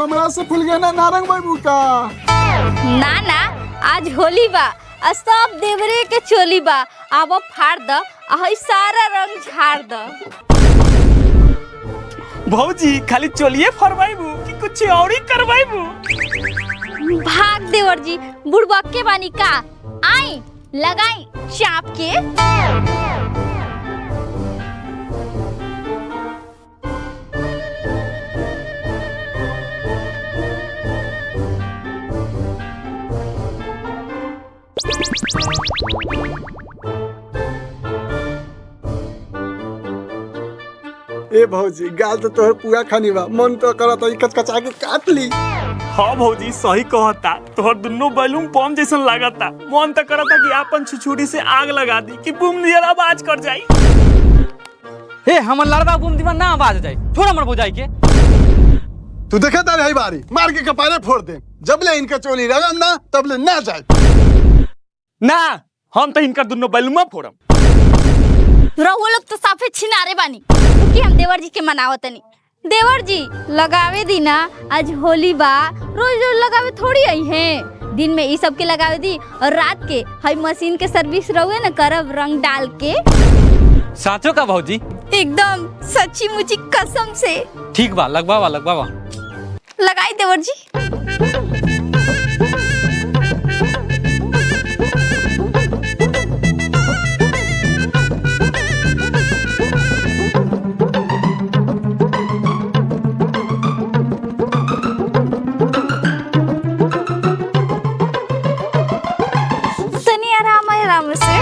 हमरा से फूल गया ना नारंग बाबू का। ना ना आज होली बा आ सब देवरे के चोली बा। अब फाड़ द आ सारा रंग झाड़ द। भौजी खाली चोलिए फरमाइबू कि कुछ और ही करवाइबू? भाग देवर जी बुड़बक्के बानी का। आई लगाई चाप के। ए भौजी गाल तो तोहर पूरा खानी बा, मन तो करत है कचकचा के काट ली। हाँ भौजी सही कहता, तोहर दोनों बैलून बम जैसन लागता। मन तो करता कि अपन छुछुड़ी से आग लगा दी कि बूम नियर आवाज कर जाई। हे हमर लड़का बूम दीवान ना आवाज जाए, छोड़ हमर बुझाई के। तू देखा तारे है बारी मार के कपारे फोड़ दे। जब ले इनका चोली रगम ना तब ले ना जाए। ना हम तो इनका दोनों बैलून फोड़म। वो लोग तो साफे छिनारे बानी क्योंकि हम देवर जी के मनावत नहीं। देवर जी लगावे दी ना, आज होली बा, रोज रोज लगावे थोड़ी आई है। दिन में ई सब के लगावे दी और रात के हई मशीन के सर्विस रहुए ना करब रंग डाल के। साचो का भौजी? एकदम सच्ची मुची कसम से। ठीक बा लगवावा लगवावा। लगाई देवर जी। आराम से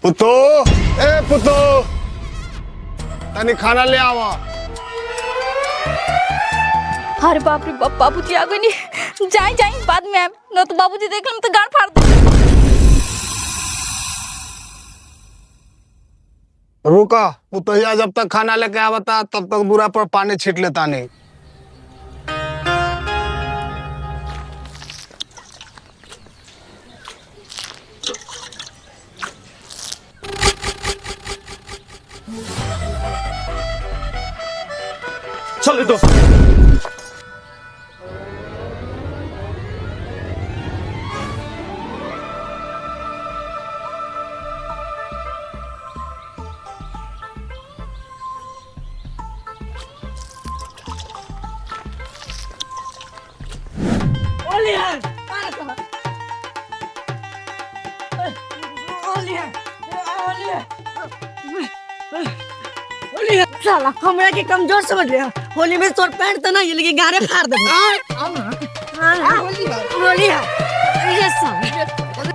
पुतो ए पुतो तनी खाना ले आवा। अरे बाप रे बाप, बाबूजी आ गए नहीं। जाए जाए बाद में आए न तो बाबूजी देख लें तो गाड़ फाड़ दे। रुका पुतहिया जब तक खाना लेके आवता तब तक बुरा पर पानी छीट लेता नहीं। चल दोस्त। साला हमरा के कमजोर समझ लिया। होली में तोर पैंट तो नहीं लेकिन गारे फाड़ दे। होली है ये सब